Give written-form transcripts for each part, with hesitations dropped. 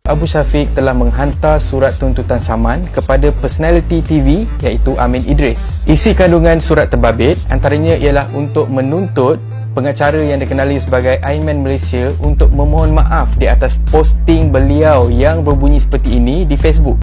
Abu Syafiq telah menghantar surat tuntutan saman kepada personality TV iaitu Amin Idris. Isi kandungan surat terbabit antaranya ialah untuk menuntut pengacara yang dikenali sebagai Aiman Malaysia untuk memohon maaf di atas posting beliau yang berbunyi seperti ini di Facebook.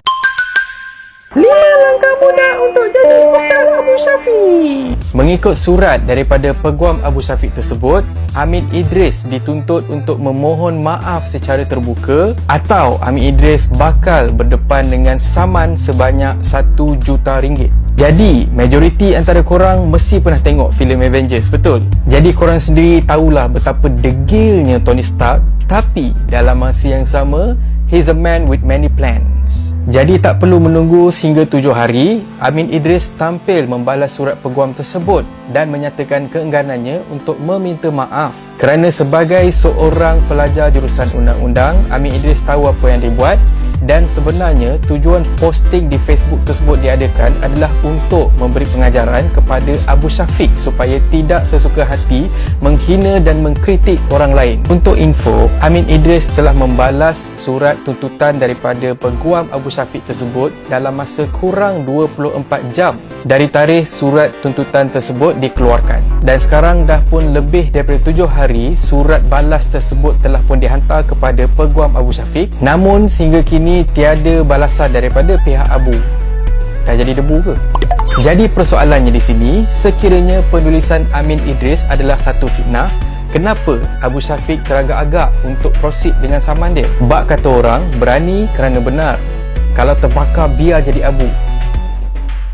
5 langkah mudah untuk jadi Ustaz Abu Syafiq. Mengikut surat daripada Peguam Abu Syafiq tersebut, Amin Idris dituntut untuk memohon maaf secara terbuka atau Amin Idris bakal berdepan dengan saman sebanyak RM1 juta. Jadi, majoriti antara korang mesti pernah tengok filem Avengers, betul? Jadi korang sendiri tahulah betapa degilnya Tony Stark, tapi dalam masa yang sama, he's a man with many plans. Jadi tak perlu menunggu sehingga 7 hari, Amin Idris tampil membalas surat peguam tersebut dan menyatakan keengganannya untuk meminta maaf. Kerana sebagai seorang pelajar jurusan undang-undang, Amin Idris tahu apa yang dibuat dan sebenarnya tujuan posting di Facebook tersebut diadakan adalah untuk memberi pengajaran kepada Abu Syafiq supaya tidak sesuka hati menghina dan mengkritik orang lain. Untuk info, Amin Idris telah membalas surat tuntutan daripada Peguam Abu Syafiq tersebut dalam masa kurang 24 jam dari tarikh surat tuntutan tersebut dikeluarkan. Dan sekarang dah pun lebih daripada 7 hari surat balas tersebut telah pun dihantar kepada Peguam Abu Syafiq. Namun sehingga kini tiada balasan daripada pihak Abu. Dah jadi debu ke? Jadi persoalannya di sini, sekiranya penulisan Amin Idris adalah satu fitnah, kenapa Abu Syafiq teragak-agak untuk proceed dengan saman dia? Bak kata orang, berani kerana benar. Kalau terbakar biar jadi abu.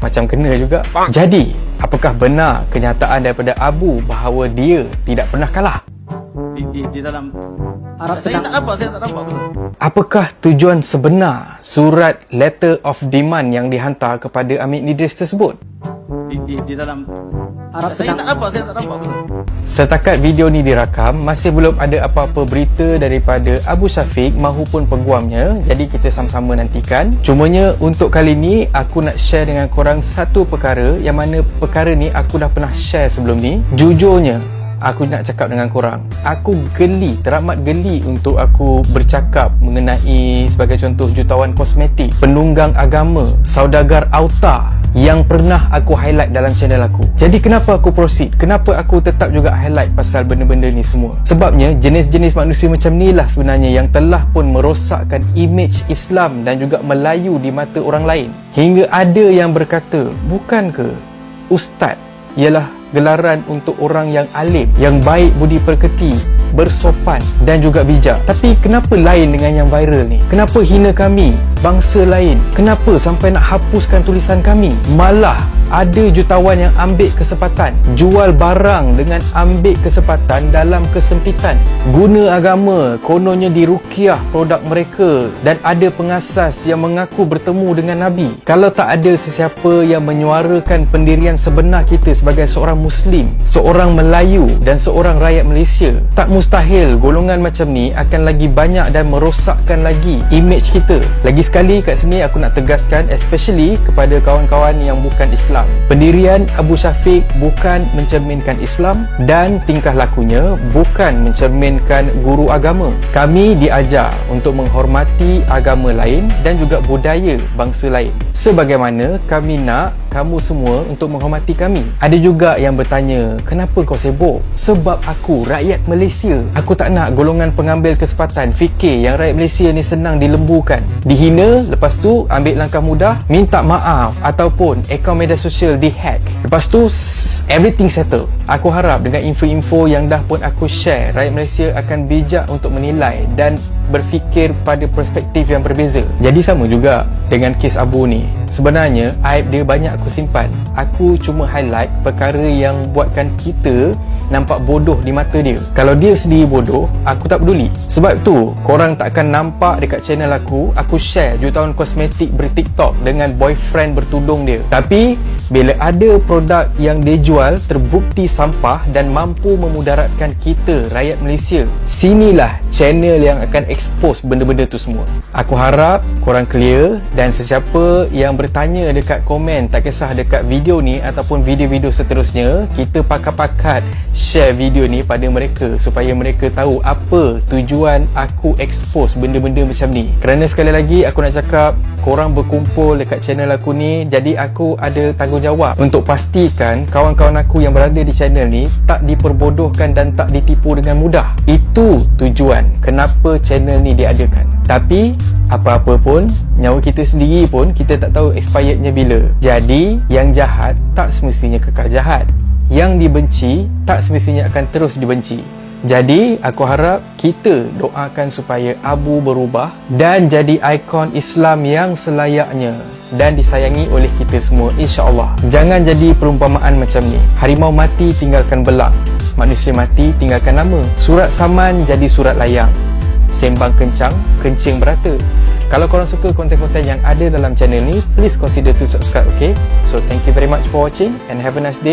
Macam kena juga. Jadi, apakah benar kenyataan daripada Abu bahawa dia tidak pernah kalah? Di dalam saya tak nampak betul. Apakah tujuan sebenar surat letter of demand yang dihantar kepada Amin Idris tersebut? Di dalam saya tak nampak betul. Setakat video ni dirakam, masih belum ada apa-apa berita daripada Abu Syafiq mahupun peguamnya. Jadi kita sama-sama nantikan. Cumanya untuk kali ni aku nak share dengan korang satu perkara yang mana perkara ni aku dah pernah share sebelum ni. Jujurnya, aku nak cakap dengan korang, aku geli, teramat geli untuk aku bercakap mengenai sebagai contoh jutawan kosmetik, penunggang agama, saudagar auta yang pernah aku highlight dalam channel aku. Jadi kenapa aku proceed? Kenapa aku tetap juga highlight pasal benda-benda ni semua? Sebabnya jenis-jenis manusia macam ni lah sebenarnya yang telah pun merosakkan image Islam dan juga Melayu di mata orang lain. Hingga ada yang berkata, bukankah Ustaz ialah gelaran untuk orang yang alim, yang baik budi pekerti, bersopan dan juga bijak. Tapi kenapa lain dengan yang viral ni? Kenapa hina kami, bangsa lain? Kenapa sampai nak hapuskan tulisan kami? Malah ada jutawan yang ambil kesempatan jual barang dengan ambil kesempatan dalam kesempitan. Guna agama, kononnya diruqyah produk mereka, dan ada pengasas yang mengaku bertemu dengan Nabi. Kalau tak ada sesiapa yang menyuarakan pendirian sebenar kita sebagai seorang Muslim, seorang Melayu dan seorang rakyat Malaysia, tak mustahil golongan macam ni akan lagi banyak dan merosakkan lagi image kita. Lagi sekali kat sini aku nak tegaskan, especially kepada kawan-kawan yang bukan Islam, pendirian Abu Syafiq bukan mencerminkan Islam dan tingkah lakunya bukan mencerminkan guru agama. Kami diajar untuk menghormati agama lain dan juga budaya bangsa lain, sebagaimana kami nak kamu semua untuk menghormati kami. Ada juga yang bertanya, kenapa kau sibuk? Sebab aku rakyat Malaysia. Aku tak nak golongan pengambil kesempatan fikir yang rakyat Malaysia ni senang dilembukan, dihina, lepas tu ambil langkah mudah, minta maaf ataupun akaun media sosial dihack. Lepas tu everything settle. Aku harap dengan info-info yang dah pun aku share, rakyat Malaysia akan bijak untuk menilai dan berfikir pada perspektif yang berbeza. Jadi sama juga dengan kes Abu ni. Sebenarnya aib dia banyak aku simpan. Aku cuma highlight perkara yang buatkan kita nampak bodoh di mata dia. Kalau dia sendiri bodoh, aku tak peduli. Sebab tu korang tak akan nampak dekat channel aku share jutawan kosmetik ber-TikTok dengan boyfriend bertudung dia. Tapi bila ada produk yang dia jual terbukti sampah dan mampu memudaratkan kita rakyat Malaysia, sinilah channel yang akan expose benda-benda tu semua. Aku harap korang clear, dan sesiapa yang bertanya dekat komen, tak kisah dekat video ni ataupun video-video seterusnya, kita pakat-pakat share video ni pada mereka supaya mereka tahu apa tujuan aku expose benda-benda macam ni. Kerana sekali lagi aku nak cakap, korang berkumpul dekat channel aku ni, jadi aku ada tanggungjawab untuk pastikan kawan-kawan aku yang berada di channel ni tak diperbodohkan dan tak ditipu dengan mudah. Itu tujuan kenapa channel ni diadakan. Tapi apa-apa pun, nyawa kita sendiri pun kita tak tahu expirednya bila. Jadi yang jahat tak semestinya kekal jahat, yang dibenci tak semestinya akan terus dibenci. Jadi aku harap kita doakan supaya Abu berubah dan jadi ikon Islam yang selayaknya dan disayangi oleh kita semua, insya-Allah. Jangan jadi perumpamaan macam ni. Harimau mati tinggalkan belang, manusia mati tinggalkan nama. Surat saman jadi surat layang, sembang kencang, kencing berata. Kalau korang suka konten-konten yang ada dalam channel ni, please consider to subscribe, okay? So thank you very much for watching and have a nice day.